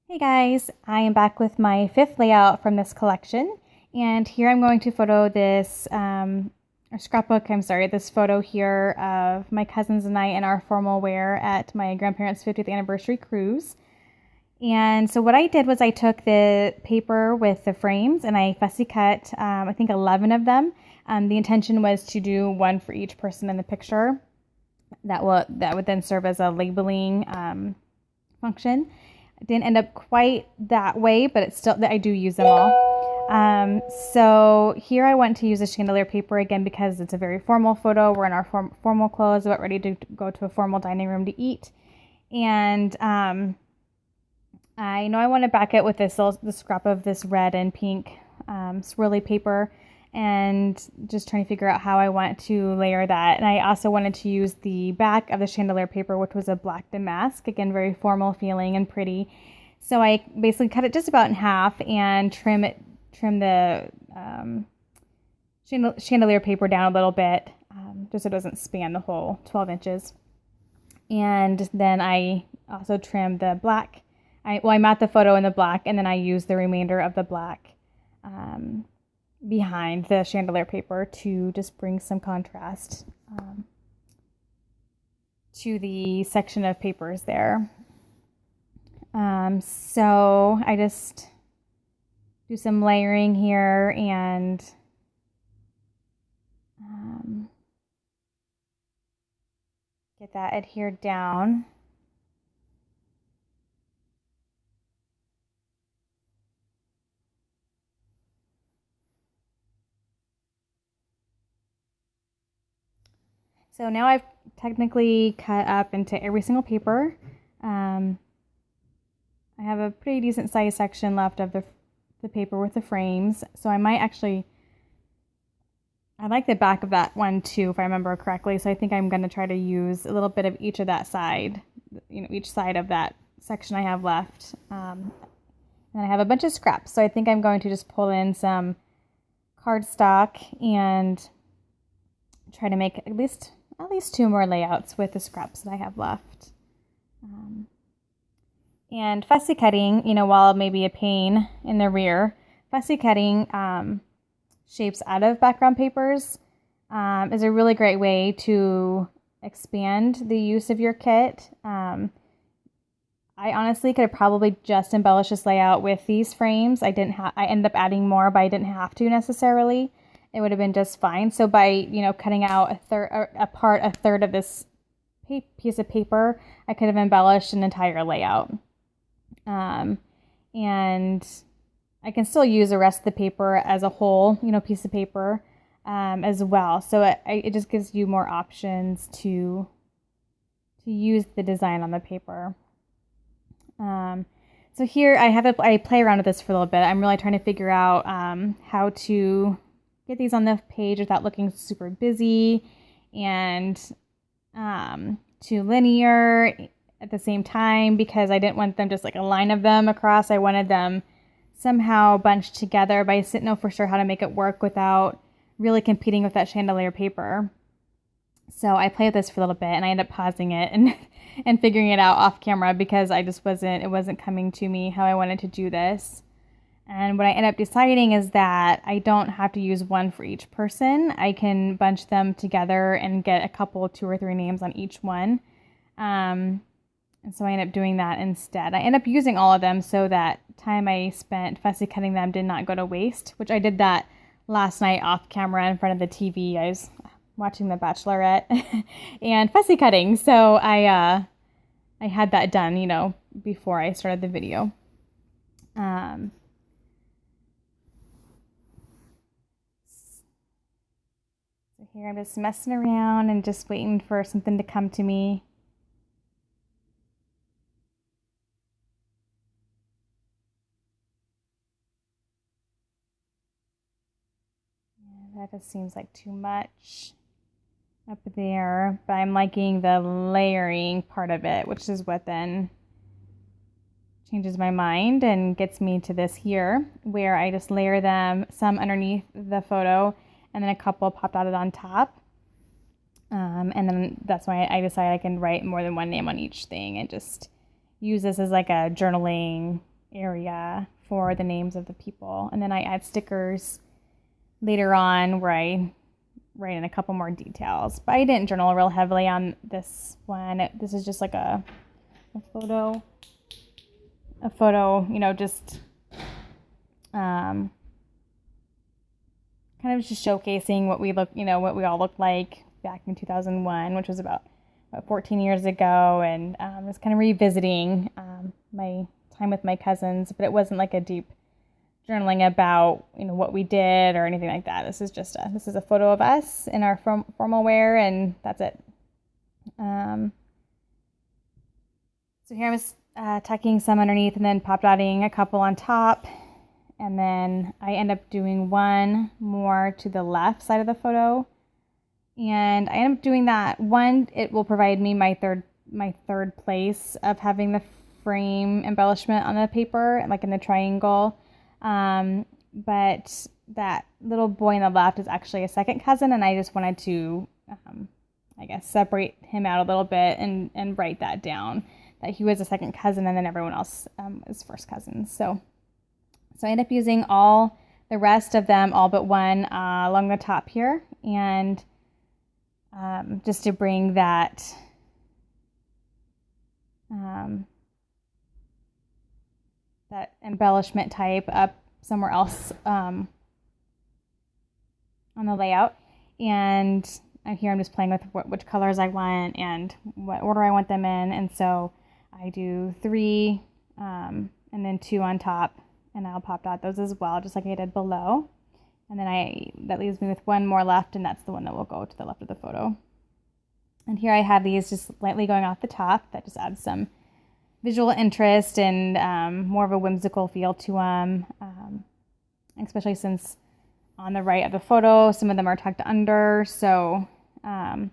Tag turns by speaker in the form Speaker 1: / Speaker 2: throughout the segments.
Speaker 1: Hey guys, I am back with my fifth layout from this collection, and here I'm going to photo this, or scrapbook, this photo here of my cousins and I in our formal wear at my grandparents' 50th anniversary cruise. And so what I did was I took the paper with the frames and I fussy cut, I think 11 of them. The intention was to do one for each person in the picture. That would then serve as a labeling function. It didn't end up quite that way, but it's still, I do use them all. So here I went to use a chandelier paper again because it's a very formal photo. We're in our formal clothes, about ready to go to a formal dining room to eat. And I know I want to back it with this scrap of this red and pink swirly paper, and just trying to figure out how I want to layer that. And I also wanted to use the back of the chandelier paper, which was a black damask, again, very formal feeling and pretty. So I basically cut it just about in half and trim the chandelier paper down a little bit, just so it doesn't span the whole 12 inches. And then I also trimmed the black. I matte the photo in the black, and then I used the remainder of the black behind the chandelier paper to just bring some contrast to the section of papers there. So I just do some layering here and get that adhered down. So now I've technically cut up into every single paper. I have a pretty decent size section left of the paper with the frames. So I might actually, I like the back of that one too, if I remember correctly. So I think I'm going to try to use a little bit of each of that side, each side of that section I have left. And I have a bunch of scraps. So I think I'm going to just pull in some cardstock and try to make at least two more layouts with the scraps that I have left. And fussy cutting, while it may be a pain in the rear, fussy cutting shapes out of background papers is a really great way to expand the use of your kit. I honestly could have probably just embellished this layout with these frames. I ended up adding more, but I didn't have to necessarily. It would have been just fine. So by, cutting out a third of this piece of paper, I could have embellished an entire layout. And I can still use the rest of the paper as a whole, piece of paper as well. So it just gives you more options to use the design on the paper. So here I play around with this for a little bit. I'm really trying to figure out how to get these on the page without looking super busy and too linear at the same time, because I didn't want them just like a line of them across. I wanted them somehow bunched together, but I didn't know for sure how to make it work without really competing with that chandelier paper. So I played with this for a little bit and I ended up pausing it and figuring it out off camera because it wasn't coming to me how I wanted to do this. And what I end up deciding is that I don't have to use one for each person. I can bunch them together and get a couple, 2 or 3 names on each one. And so I end up doing that instead. I end up using all of them so that time I spent fussy cutting them did not go to waste, which I did that last night off camera in front of the TV. I was watching The Bachelorette and fussy cutting. So I had that done, before I started the video. So here I'm just messing around and just waiting for something to come to me. That just seems like too much up there, but I'm liking the layering part of it, which is what then changes my mind and gets me to this here, where I just layer them, some underneath the photo, and then a couple popped out on top. And then that's why I decided I can write more than one name on each thing and just use this as like a journaling area for the names of the people. And then I add stickers later on where I write in a couple more details. But I didn't journal real heavily on this one. This is just like a photo, just kind of just showcasing what we all looked like back in 2001, which was about 14 years ago, and just kind of revisiting my time with my cousins, but it wasn't like a deep journaling about what we did or anything like that. This is a photo of us in our formal wear, and that's it. So here I was tucking some underneath and then pop dotting a couple on top, and then I end up doing one more to the left side of the photo. And I end up doing that one. It will provide me my third place of having the frame embellishment on the paper, like in the triangle. But that little boy on the left is actually a second cousin, and I just wanted to, separate him out a little bit and write that down, that he was a second cousin, and then everyone else is first cousins. So I end up using all the rest of them, all but one, along the top here, and just to bring that that embellishment type up somewhere else on the layout. And here I'm just playing with which colors I want and what order I want them in. And so I do 3 and then 2 on top, and I'll pop dot those as well, just like I did below. And then that leaves me with one more left, and that's the one that will go to the left of the photo. And here I have these just lightly going off the top. That just adds some visual interest and more of a whimsical feel to them, especially since on the right of the photo, some of them are tucked under. So the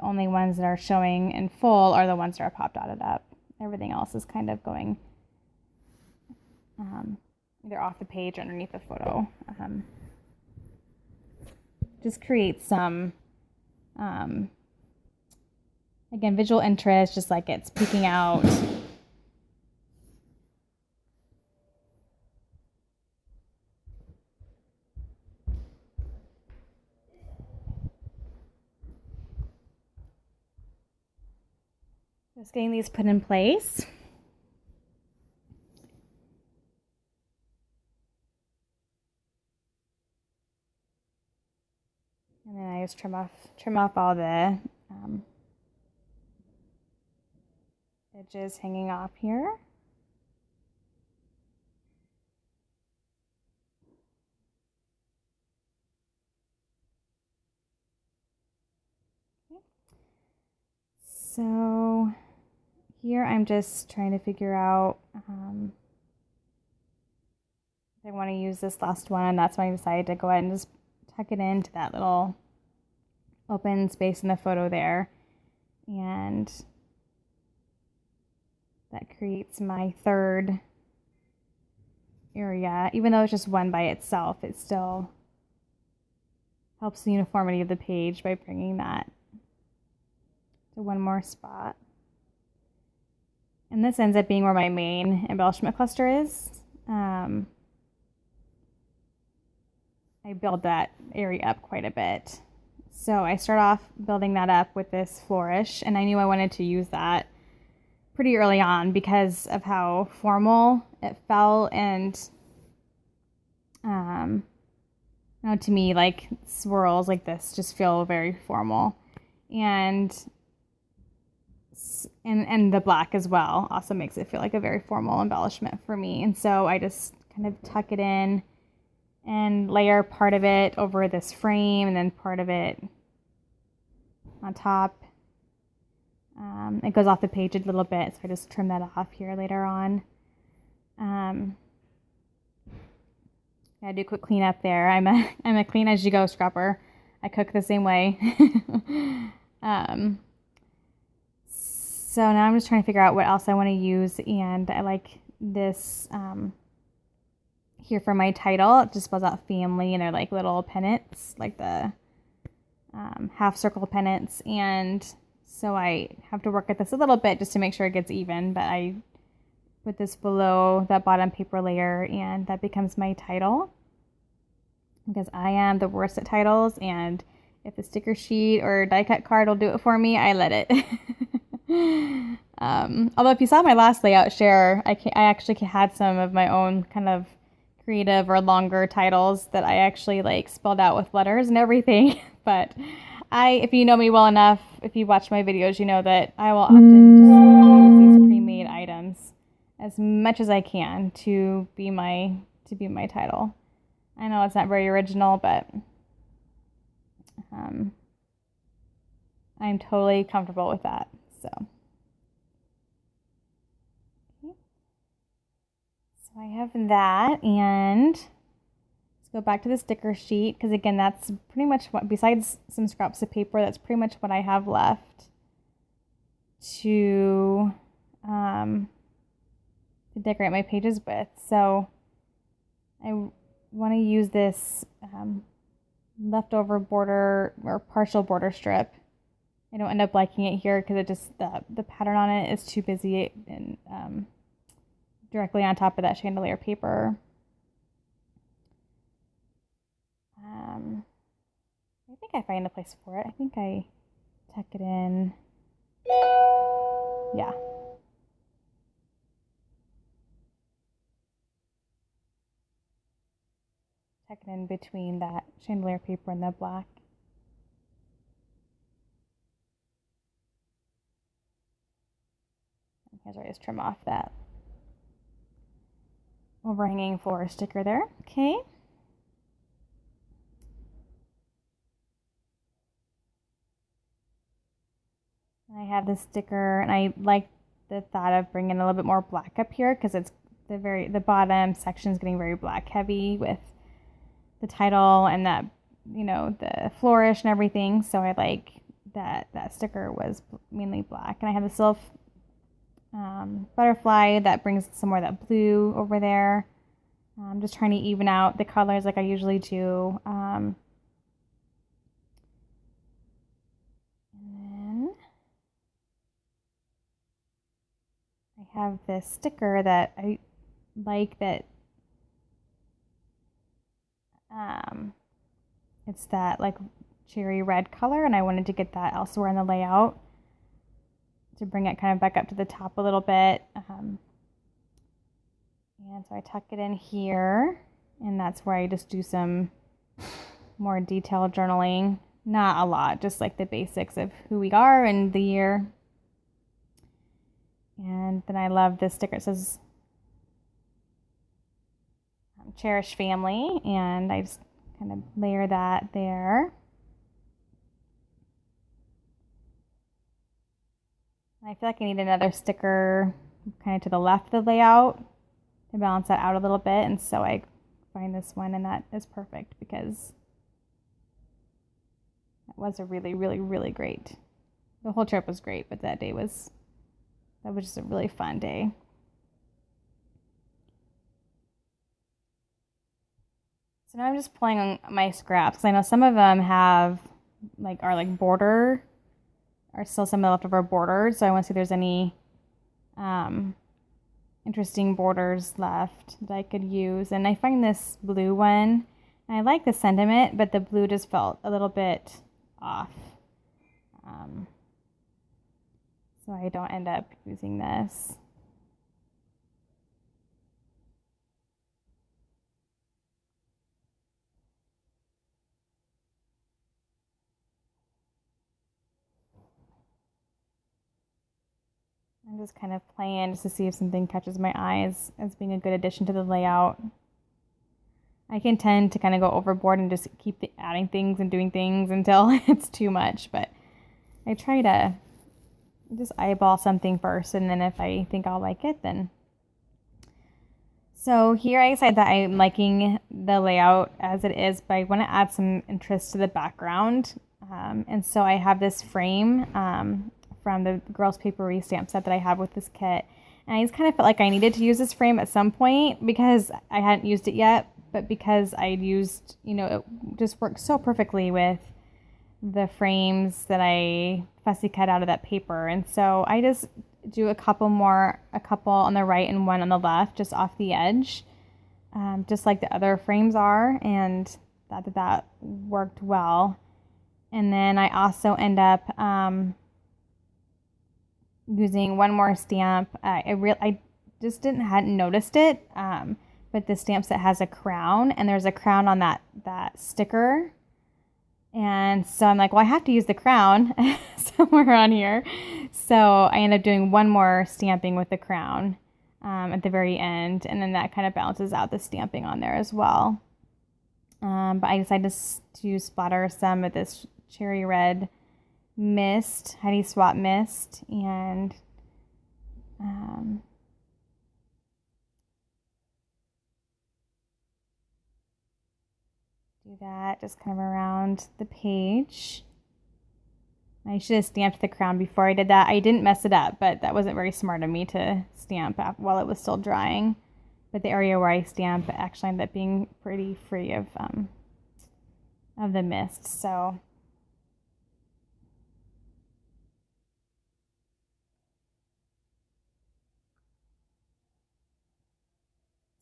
Speaker 1: only ones that are showing in full are the ones that are pop dotted up. Everything else is kind of going either off the page or underneath the photo. Just create some, again, visual interest, just like it's peeking out. Just getting these put in place. And then I just trim off all the edges hanging off here. Okay. So here I'm just trying to figure out if I want to use this last one. That's when I decided to go ahead and just tuck it into that little open space in the photo there. And that creates my third area. Even though it's just one by itself, it still helps the uniformity of the page by bringing that to one more spot. And this ends up being where my main embellishment cluster is. I build that area up quite a bit. So I start off building that up with this flourish, and I knew I wanted to use that pretty early on because of how formal it felt, and to me, like, swirls like this just feel very formal, and the black as well also makes it feel like a very formal embellishment for me. And so I just kind of tuck it in and layer part of it over this frame and then part of it on top. It goes off the page a little bit, so I just trim that off here later on. I do a quick cleanup there. I'm a clean as you go scrapper. I cook the same way. So now I'm just trying to figure out what else I want to use, and I like this here for my title. It just spells out family, and they're like little pennants, like the half circle pennants, and so I have to work at this a little bit just to make sure it gets even, but I put this below that bottom paper layer, and that becomes my title, because I am the worst at titles, and if the sticker sheet or die cut card will do it for me, I let it. Although if you saw my last layout share, I actually had some of my own kind of creative or longer titles that I actually like spelled out with letters and everything. But if you know me well enough, if you watch my videos, you know that I will often just use these pre-made items as much as I can to be my title. I know it's not very original, but I'm totally comfortable with that. So, okay. So I have that, and let's go back to the sticker sheet, because again, that's pretty much what, besides some scraps of paper, that's pretty much what I have left to decorate my pages with. So I want to use this leftover border or partial border strip. I don't end up liking it here because it just the pattern on it is too busy and directly on top of that chandelier paper. I think I find a place for it. I think I tuck it in. Yeah. Tuck it in between that chandelier paper and the black. Here's where I just trim off that overhanging floor sticker there. Okay. I have this sticker, and I like the thought of bringing a little bit more black up here, because it's the bottom section is getting very black heavy with the title and that, you know, the flourish and everything. So I like that sticker was mainly black, and I have this little butterfly that brings some more of that blue over there. I'm just trying to even out the colors like I usually do. And then I have this sticker that I like that it's that like cherry red color, and I wanted to get that elsewhere in the layout to bring it kind of back up to the top a little bit. And so I tuck it in here, and that's where I just do some more detailed journaling. Not a lot, just like the basics of who we are and the year. And then I love this sticker. It says Cherish Family, and I just kind of layer that there. I feel like I need another sticker kind of to the left of the layout to balance that out a little bit, and so I find this one, and that is perfect because that was a really, really, really great. The whole trip was great, but that was just a really fun day. So now I'm just pulling on my scraps, because I know some of them are border, are still some of the leftover borders. So I want to see if there's any interesting borders left that I could use. And I find this blue one, and I like the sentiment, but the blue just felt a little bit off. So I don't end up using this. I'm just kind of playing just to see if something catches my eyes as being a good addition to the layout. I can tend to kind of go overboard and just keep adding things and doing things until it's too much, but I try to just eyeball something first, and then if I think I'll like it, then. So here I decided that I'm liking the layout as it is, but I want to add some interest to the background. And so I have this frame from the Girls Papery stamp set that I have with this kit. And I just kind of felt like I needed to use this frame at some point because I hadn't used it yet, but because I'd used, it just worked so perfectly with the frames that I fussy cut out of that paper. And so I just do a couple on the right and one on the left, just off the edge, just like the other frames are, and that worked well. And then I also end up using one more stamp. I just hadn't noticed it, but the stamp set has a crown, and there's a crown on that sticker. And so I'm like, well, I have to use the crown somewhere on here. So I end up doing one more stamping with the crown at the very end, and then that kind of balances out the stamping on there as well. But I decided to splatter some of this cherry red mist, Heidi Swapp mist, and do that just kind of around the page. I should have stamped the crown before I did that. I didn't mess it up, but that wasn't very smart of me to stamp while it was still drying. But the area where I stamp actually ended up being pretty free of the mist. So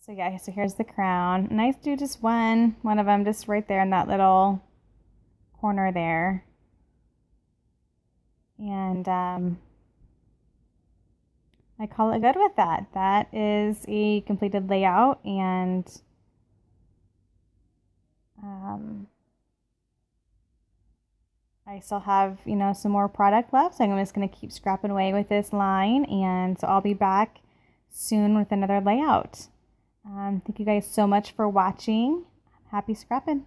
Speaker 1: yeah, so here's the crown. And I do just one of them just right there in that little corner there. And I call it good with that. That is a completed layout, and I still have, some more product left, so I'm just going to keep scrapping away with this line, and so I'll be back soon with another layout. Thank you guys so much for watching. Happy scrapping.